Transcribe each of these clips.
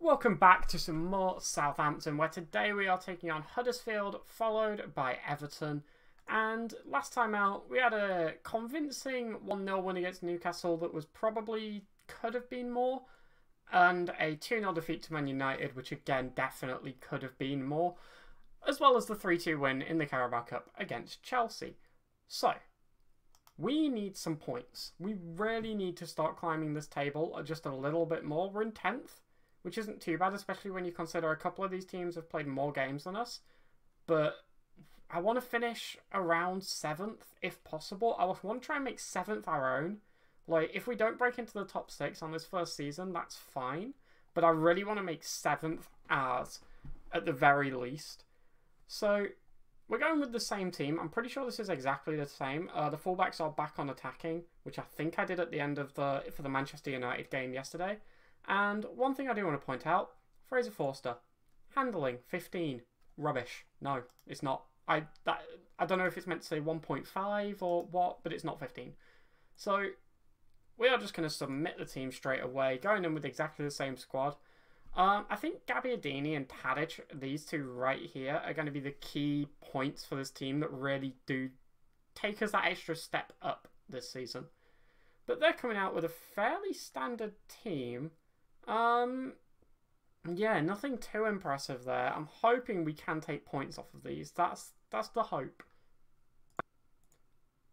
Welcome back to some more Southampton, where today we are taking on Huddersfield, followed by Everton. And last time out, we had a convincing 1-0 win against Newcastle that was probably could have been more, and a 2-0 defeat to Man United, which again definitely could have been more, as well as the 3-2 win in the Carabao Cup against Chelsea. So, we need some points. We really need to start climbing this table just a little bit more. We're in 10th. Which isn't too bad, especially when you consider a couple of these teams have played more games than us. But I want to finish around 7th, if possible. I want to try and make 7th our own. Like, if we don't break into the top 6 on this first season, that's fine. But I really want to make 7th ours, at the very least. So, we're going with the same team. I'm pretty sure this is exactly the same. The fullbacks are back on attacking, which I think I did at the end of for the Manchester United game yesterday. And one thing I do want to point out, Fraser Forster, handling 15, rubbish. No, it's not. I don't know if it's meant to say 1.5 or what, but it's not 15. So we are just going to submit the team straight away, going in with exactly the same squad. I think Gabbiadini and Tadic, these two right here, are going to be the key points for this team that really do take us that extra step up this season. But they're coming out with a fairly standard team. Yeah, nothing too impressive there. I'm hoping we can take points off of these. That's the hope.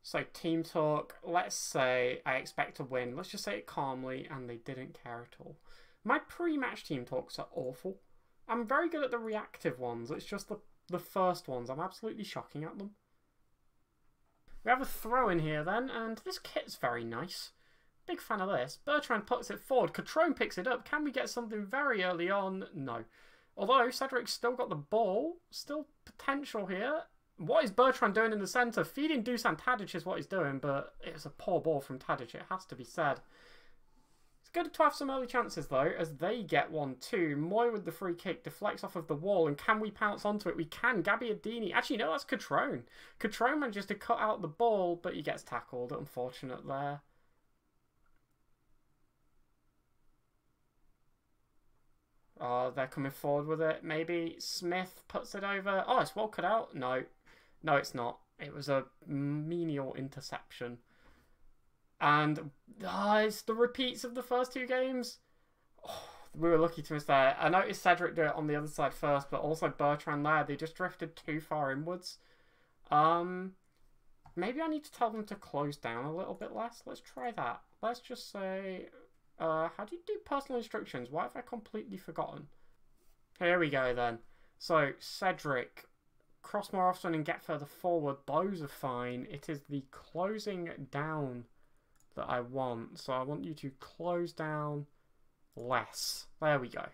So, team talk. Let's say I expect to win. Let's just say it calmly, and they didn't care at all. My pre-match team talks are awful. I'm very good at the reactive ones. It's just the first ones. I'm absolutely shocking at them. We have a throw in here then, and this kit's very nice. Big fan of this. Bertrand puts it forward. Catrone picks it up. Can we get something very early on? No. Although Cedric's still got the ball. Still potential here. What is Bertrand doing in the centre? Feeding Dusan Tadic is what he's doing, but it was a poor ball from Tadic. It has to be said. It's good to have some early chances, though, as they get 1-2. Moy with the free kick deflects off of the wall, and can we pounce onto it? We can. Gabbiadini. Actually, no, that's Catrone. Catrone manages to cut out the ball, but he gets tackled. Unfortunate there. Oh, they're coming forward with it. Maybe Smith puts it over. Oh, it's well cut out. No. No, it's not. It was a menial interception. And it's the repeats of the first two games. Oh, we were lucky to miss that. I noticed Cedric do it on the other side first, but also Bertrand there. They just drifted too far inwards. Maybe I need to tell them to close down a little bit less. Let's try that. Let's just say... how do you do personal instructions? Why have I completely forgotten? Here we go then. So, Cedric, cross more often and get further forward. Those are fine. It is the closing down that I want. So I want you to close down less. There we go.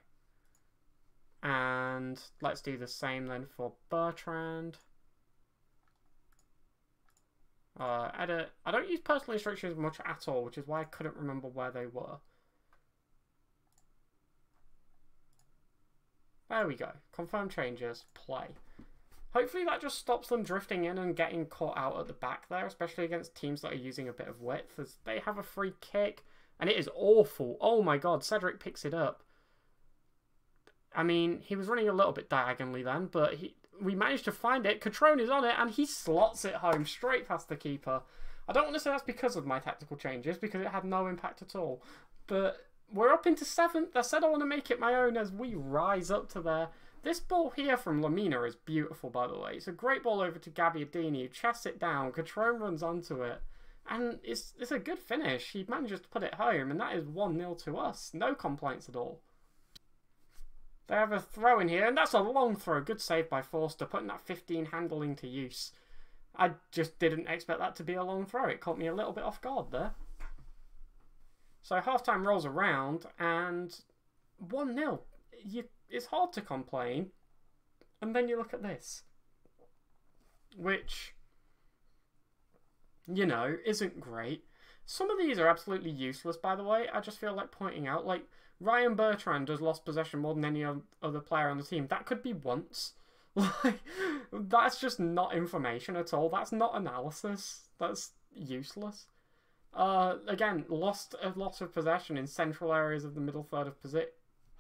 And let's do the same then for Bertrand. Edit. I don't use personal instructions much at all, which is why I couldn't remember where they were. There we go. Confirm changes. Play. Hopefully that just stops them drifting in and getting caught out at the back there, especially against teams that are using a bit of width, as they have a free kick, and it is awful. Oh my god, Cedric picks it up. I mean, he was running a little bit diagonally then, but we managed to find it. Catrone is on it, and he slots it home straight past the keeper. I don't want to say that's because of my tactical changes, because it had no impact at all. But we're up into 7th. I said I want to make it my own as we rise up to there. This ball here from Lamina is beautiful, by the way. It's a great ball over to Gabbiadini, who chests it down. Catrone runs onto it. And it's a good finish. He manages to put it home, and that is 1-0 to us. No complaints at all. They have a throw in here, and that's a long throw. Good save by Forster, putting that 15 handling to use. I just didn't expect that to be a long throw. It caught me a little bit off guard there. So halftime rolls around, and 1-0. It's hard to complain. And then you look at this, which, you know, isn't great. Some of these are absolutely useless, by the way. I just feel like pointing out, like, Ryan Bertrand has lost possession more than any other player on the team. That could be once. Like, that's just not information at all. That's not analysis. That's useless. Again, lost a lot of possession in central areas of the middle third of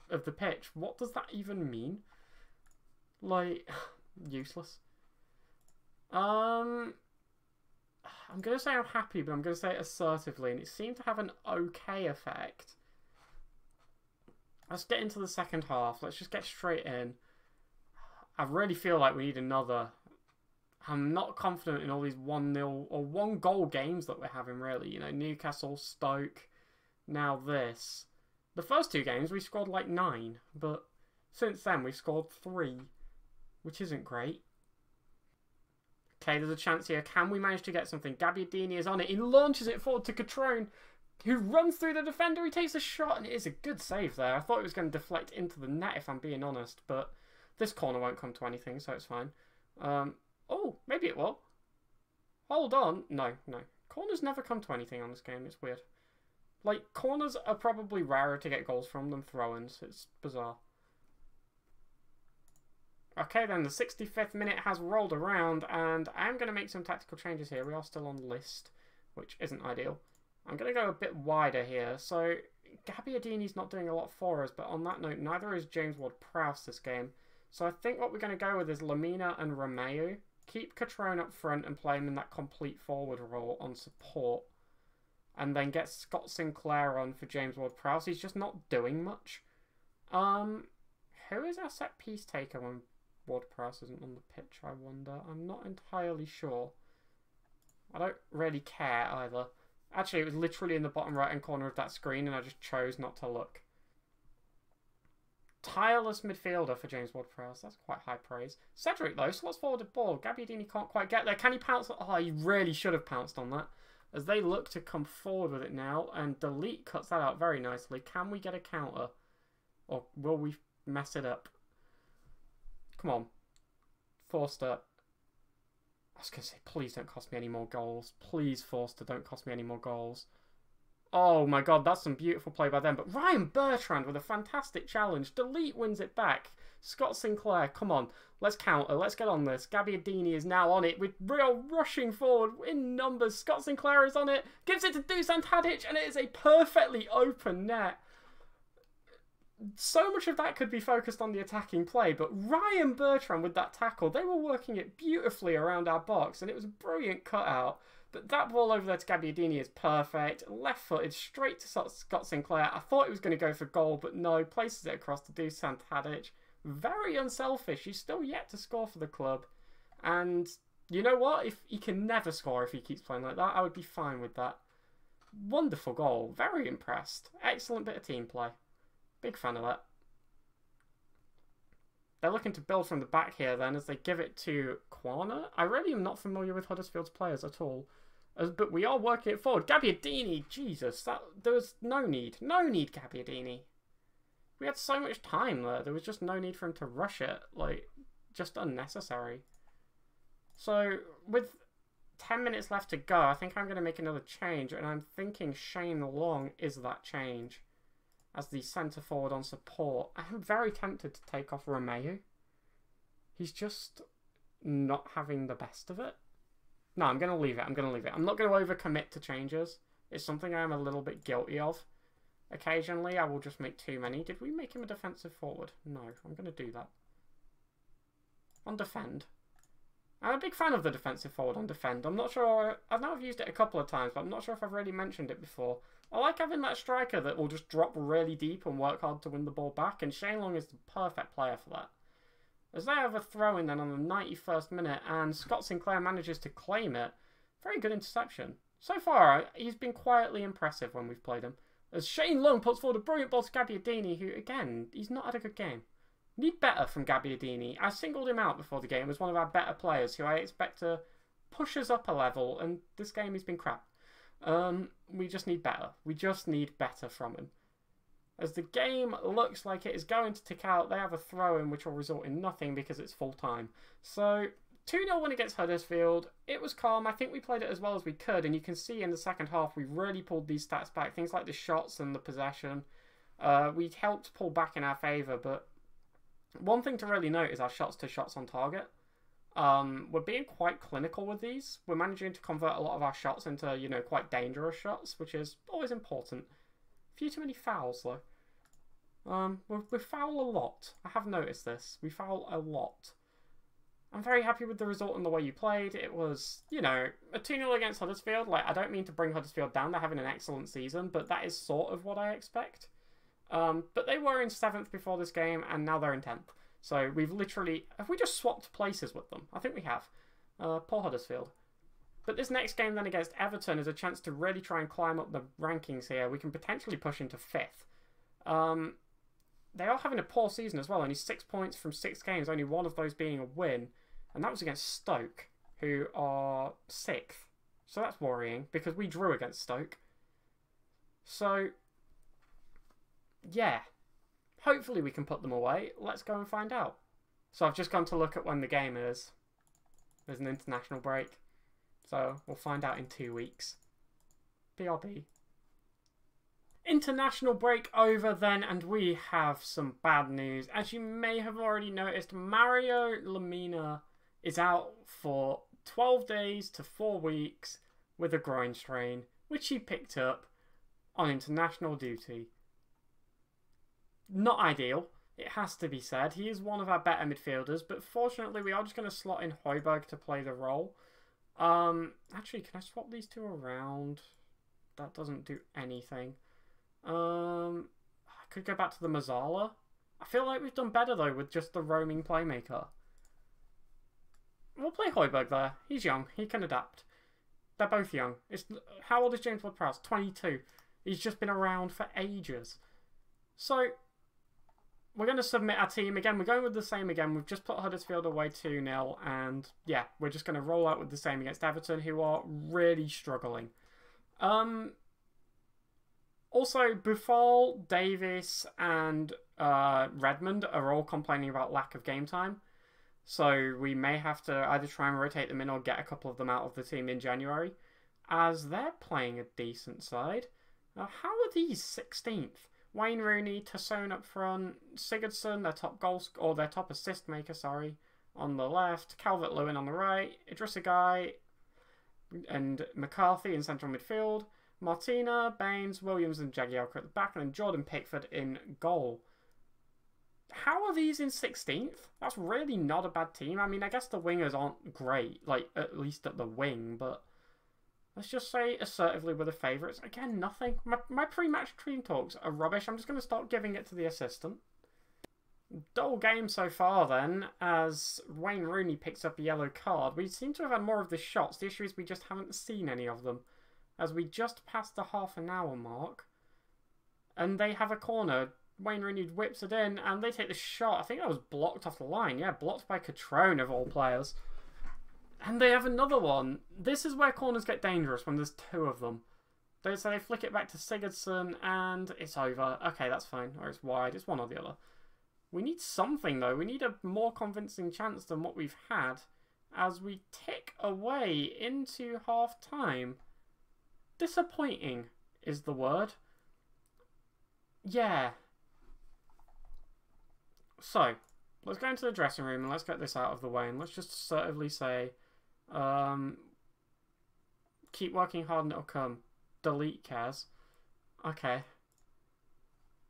of the pitch. What does that even mean? Like, useless. I'm going to say I'm happy, but I'm going to say it assertively, and it seemed to have an okay effect. Let's get into the second half. Let's just get straight in. I really feel like we need another. I'm not confident in all these 1-0 or 1-goal games that we're having, really. You know, Newcastle, Stoke, now this. The first 2 games, we scored like 9, but since then we've scored 3, which isn't great. Okay, there's a chance here. Can we manage to get something? Gabbiadini is on it. He launches it forward to Catrone, who runs through the defender. He takes a shot, and it is a good save there. I thought it was going to deflect into the net, if I'm being honest, but this corner won't come to anything, so it's fine. Oh, maybe it will. Hold on. No. Corners never come to anything on this game. It's weird. Like, corners are probably rarer to get goals from than throw-ins. It's bizarre. Okay, then the 65th minute has rolled around, and I'm going to make some tactical changes here. We are still on list, which isn't ideal. I'm going to go a bit wider here. So, Gabbiadini's not doing a lot for us, but on that note, neither is James Ward-Prowse this game. So I think what we're going to go with is Lamina and Romeu. Keep Catrone up front and play him in that complete forward role on support. And then get Scott Sinclair on for James Ward-Prowse. He's just not doing much. Who is our set piece taker when Ward-Prowse isn't on the pitch, I wonder? I'm not entirely sure. I don't really care either. Actually, it was literally in the bottom right-hand corner of that screen, and I just chose not to look. Tireless midfielder for James Ward-Prowse. That's quite high praise. Cedric, though, slots forward the ball. Gabbiadini can't quite get there. Can he pounce? Oh, he really should have pounced on that. As they look to come forward with it now, and Delete cuts that out very nicely. Can we get a counter? Or will we mess it up? Come on. Forster. I was going to say, please don't cost me any more goals. Please, Forster, don't cost me any more goals. Oh my god, that's some beautiful play by them. But Ryan Bertrand with a fantastic challenge. Delete wins it back. Scott Sinclair, come on. Let's counter. Let's get on this. Gabbiadini is now on it with real rushing forward in numbers. Scott Sinclair is on it. Gives it to Dusan Tadic, and it is a perfectly open net. So much of that could be focused on the attacking play, but Ryan Bertrand with that tackle, they were working it beautifully around our box, and it was a brilliant cutout. But that ball over there to Gabbiadini is perfect. Left-footed, straight to Scott Sinclair. I thought he was going to go for goal, but no. Places it across to Dusan Tadic. Very unselfish. He's still yet to score for the club. And you know what? If he can never score if he keeps playing like that, I would be fine with that. Wonderful goal. Very impressed. Excellent bit of team play. Big fan of that. They're looking to build from the back here then as they give it to Quana. I really am not familiar with Huddersfield's players at all. But we are working it forward. Gabbiadini, Jesus, there was no need. No need, Gabbiadini. We had so much time there. There was just no need for him to rush it. Like, just unnecessary. So, with 10 minutes left to go, I think I'm going to make another change. And I'm thinking Shane Long is that change as the centre forward on support. I'm very tempted to take off Romeu. He's just not having the best of it. No, I'm going to leave it. I'm going to leave it. I'm not going to overcommit to changes. It's something I'm a little bit guilty of. Occasionally, I will just make too many. Did we make him a defensive forward? No, I'm going to do that. On defend. I'm a big fan of the defensive forward on defend. I'm not sure... I know I've used it a couple of times, but I'm not sure if I've really mentioned it before. I like having that striker that will just drop really deep and work hard to win the ball back, and Shane Long is the perfect player for that. As they have a throw-in then on the 91st minute, and Scott Sinclair manages to claim it. Very good interception. So far, he's been quietly impressive when we've played him. As Shane Long puts forward a brilliant ball to Gabbiadini, who, again, he's not had a good game. Need better from Gabbiadini. I singled him out before the game as one of our better players, who I expect to push us up a level, and this game has been crap. We just need better. We just need better from him. As the game looks like it is going to tick out, they have a throw-in which will result in nothing because it's full-time. So, 2-0 win against Huddersfield. It was calm. I think we played it as well as we could, and you can see in the second half we really pulled these stats back. Things like the shots and the possession. We helped pull back in our favour, but one thing to really note is our shots to shots on target. We're being quite clinical with these. We're managing to convert a lot of our shots into, you know, quite dangerous shots, which is always important. Few too many fouls, though. We foul a lot. I have noticed this. We foul a lot. I'm very happy with the result and the way you played. It was, you know, a 2-0 against Huddersfield. Like, I don't mean to bring Huddersfield down. They're having an excellent season, but that is sort of what I expect. But they were in 7th before this game, and now they're in 10th. So we've literally... Have we just swapped places with them? I think we have. Poor Huddersfield. But this next game then against Everton is a chance to really try and climb up the rankings here. We can potentially push into 5th. They are having a poor season as well. Only 6 points from 6 games, only one of those being a win. And that was against Stoke, who are 6th. So that's worrying, because we drew against Stoke. So, yeah. Hopefully we can put them away. Let's go and find out. So I've just gone to look at when the game is. There's an international break. So we'll find out in 2 weeks. BRB. International break over then, and we have some bad news. As you may have already noticed, Mario Lemina is out for 12 days to 4 weeks with a groin strain, which he picked up on international duty. Not ideal, it has to be said. He is one of our better midfielders, but fortunately we are just going to slot in Højbjerg to play the role. Actually, can I swap these two around? That doesn't do anything. I could go back to the Mazzala. I feel like we've done better though with just the roaming playmaker. We'll play Højbjerg there. He's young. He can adapt. They're both young. How old is James Ward-Prowse? 22. He's just been around for ages. So, we're going to submit our team again. We're going with the same again. We've just put Huddersfield away 2-0. And, yeah, we're just going to roll out with the same against Everton, who are really struggling. Also, Buffal, Davis, and Redmond are all complaining about lack of game time. So we may have to either try and rotate them in or get a couple of them out of the team in January, as they're playing a decent side. How are these 16th? Wayne Rooney, Tassone up front, Sigurdsson, their top their top assist maker, sorry, on the left, Calvert-Lewin on the right, Idrissa Gueye, and McCarthy in central midfield, Martina, Baines, Williams, and Jagielka at the back, and then Jordan Pickford in goal. How are these in 16th? That's really not a bad team. I mean, I guess the wingers aren't great, like, at least at the wing, but let's just say assertively we're the favourites. Again, nothing. My pre-match team talks are rubbish. I'm just going to start giving it to the assistant. Dull game so far, then, as Wayne Rooney picks up a yellow card. We seem to have had more of the shots. The issue is we just haven't seen any of them, as we just passed the half-an-hour mark, and they have a corner. Wayne Rooney whips it in, and they take the shot. I think that was blocked off the line. Yeah, blocked by Catrone, of all players. And they have another one. This is where corners get dangerous, when there's 2 of them. So they flick it back to Sigurdsson, and it's over. Okay, that's fine. Or it's wide. It's one or the other. We need something, though. We need a more convincing chance than what we've had, as we tick away into half-time. Disappointing is the word. Yeah. So, let's go into the dressing room and let's get this out of the way, and let's just assertively say, keep working hard and it'll come. Delete Kaz. Okay.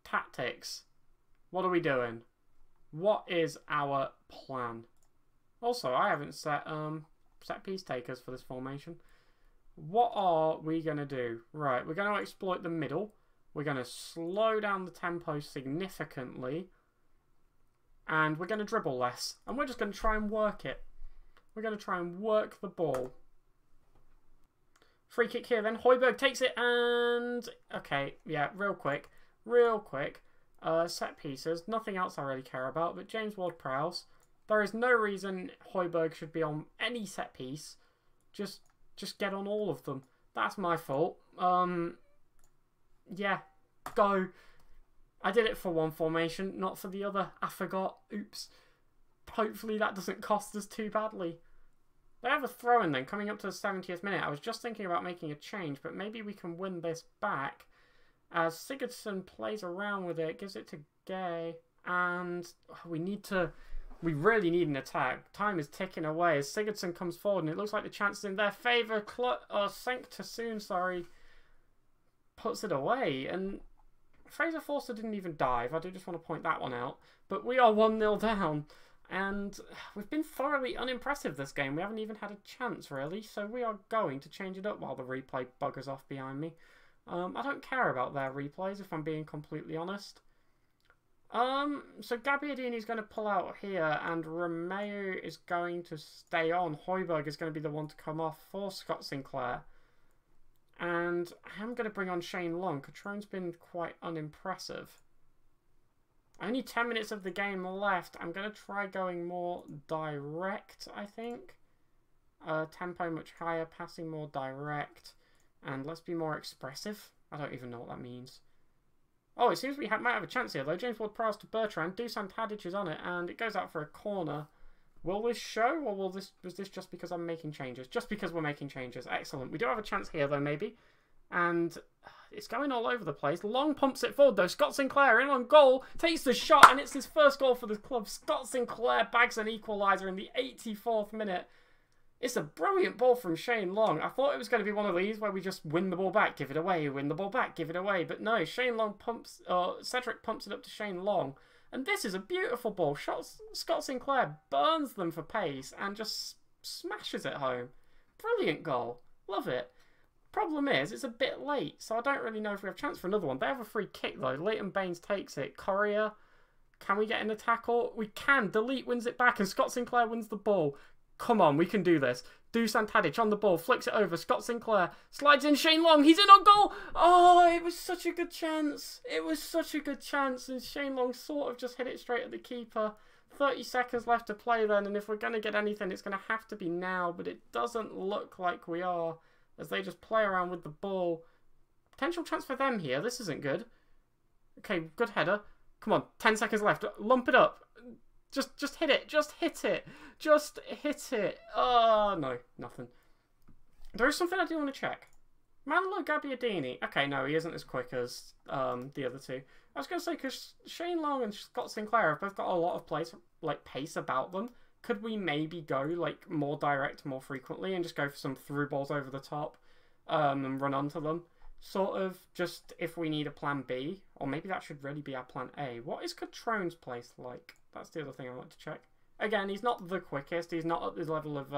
Tactics. What are we doing? What is our plan? Also, I haven't set piece takers for this formation. What are we going to do? Right, we're going to exploit the middle. We're going to slow down the tempo significantly. And we're going to dribble less. And we're just going to try and work it. We're going to try and work the ball. Free kick here then. Højbjerg takes it and... Okay, yeah, real quick. Real quick. Set pieces. Nothing else I really care about. But James Ward-Prowse. There is no reason Højbjerg should be on any set piece. Just get on all of them. That's my fault. Yeah. Go. I did it for one formation, not for the other. I forgot. Oops. Hopefully that doesn't cost us too badly. They have a throw-in then, coming up to the 70th minute. I was just thinking about making a change, but maybe we can win this back. As Sigurdsson plays around with it, gives it to Gay, and we really need an attack. Time is ticking away as Sigurdsson comes forward, and it looks like the chance is in their favour. Sank too soon, sorry. Puts it away, and Fraser Forster didn't even dive. I do just want to point that one out. But we are 1-0 down. And we've been thoroughly unimpressive this game. We haven't even had a chance, really. So we are going to change it up while the replay buggers off behind me. I don't care about their replays, if I'm being completely honest. So Gabbiadini's going to pull out here, and Romeo is going to stay on. Højbjerg is going to be the one to come off for Scott Sinclair. And I'm going to bring on Shane Long. Catrone's been quite unimpressive. Only 10 minutes of the game left. I'm going to try going more direct, I think. Tempo much higher, passing more direct. And let's be more expressive. I don't even know what that means. Oh, it seems we might have a chance here, though. James Ward-Prowse to Bertrand. Dusan Tadic is on it, and it goes out for a corner. Will this show, or was this just because I'm making changes? Just because we're making changes. Excellent. We do have a chance here, though, maybe. And it's going all over the place. Long pumps it forward, though. Scott Sinclair in on goal. Takes the shot, and it's his first goal for the club. Scott Sinclair bags an equaliser in the 84th minute. It's a brilliant ball from Shane Long. I thought it was going to be one of these where we just win the ball back, give it away, win the ball back, give it away. But no, Shane Long Cedric pumps it up to Shane Long. And this is a beautiful ball. Scott Sinclair burns them for pace and just smashes it home. Brilliant goal. Love it. Problem is, it's a bit late, so I don't really know if we have a chance for another one. They have a free kick, though. Leighton Baines takes it. Correa, can we get in a tackle? We can. Delete wins it back, and Scott Sinclair wins the ball. Come on, we can do this. Dusan Tadic on the ball, flicks it over. Scott Sinclair slides in Shane Long. He's in on goal. Oh, it was such a good chance. It was such a good chance. And Shane Long sort of just hit it straight at the keeper. 30 seconds left to play then. And if we're going to get anything, it's going to have to be now. But it doesn't look like we are, as they just play around with the ball. Potential chance for them here. This isn't good. Okay, good header. Come on, 10 seconds left. Lump it up. Just hit it. Just hit it. Just hit it. Oh, no. Nothing. There is something I do want to check. Manolo Gabbiadini. Okay, no, he isn't as quick as the other two. I was going to say, because Shane Long and Scott Sinclair have both got a lot of pace about them. Could we maybe go like more direct more frequently and just go for some through balls over the top and run onto them? Sort of just if we need a plan B. Or maybe that should really be our plan A. What is Catrone's pace like? That's the other thing I want to check. Again, he's not the quickest. He's not at the level of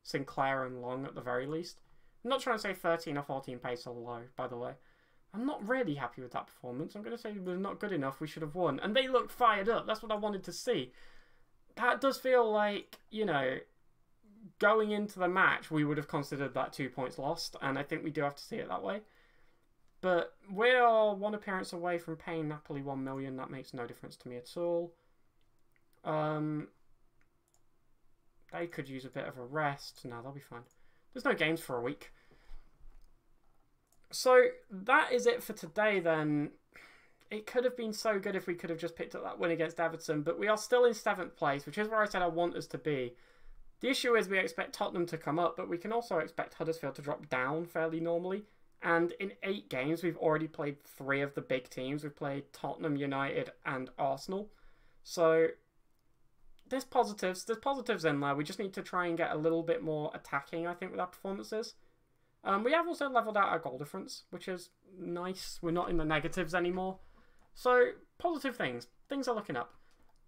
Sinclair and Long at the very least. I'm not trying to say 13 or 14 pace or low, by the way. I'm not really happy with that performance. I'm going to say it was not good enough. We should have won. And they looked fired up. That's what I wanted to see. That does feel like, you know, going into the match, we would have considered that 2 points lost. And I think we do have to see it that way. But we're one appearance away from paying Napoli 1 million. That makes no difference to me at all. They could use a bit of a rest. No, they'll be fine. There's no games for a week. So that is it for today then. It could have been so good if we could have just picked up that win against Everton, but we are still in 7th place, which is where I said I want us to be. The issue is we expect Tottenham to come up, but we can also expect Huddersfield to drop down fairly normally. And in 8 games, we've already played 3 of the big teams. We've played Tottenham, United, and Arsenal. So there's positives in there. We just need to try and get a little bit more attacking, I think, with our performances. We have also leveled out our goal difference, which is nice. We're not in the negatives anymore. So, positive things. Things are looking up.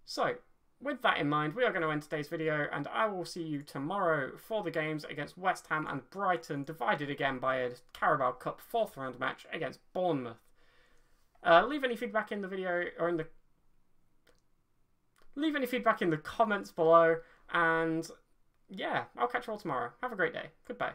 So, with that in mind, we are going to end today's video, and I will see you tomorrow for the games against West Ham and Brighton, divided again by a Carabao Cup 4th round match against Bournemouth. Leave any feedback in the video, or in the... Leave any feedback in the comments below, and yeah, I'll catch you all tomorrow. Have a great day. Goodbye.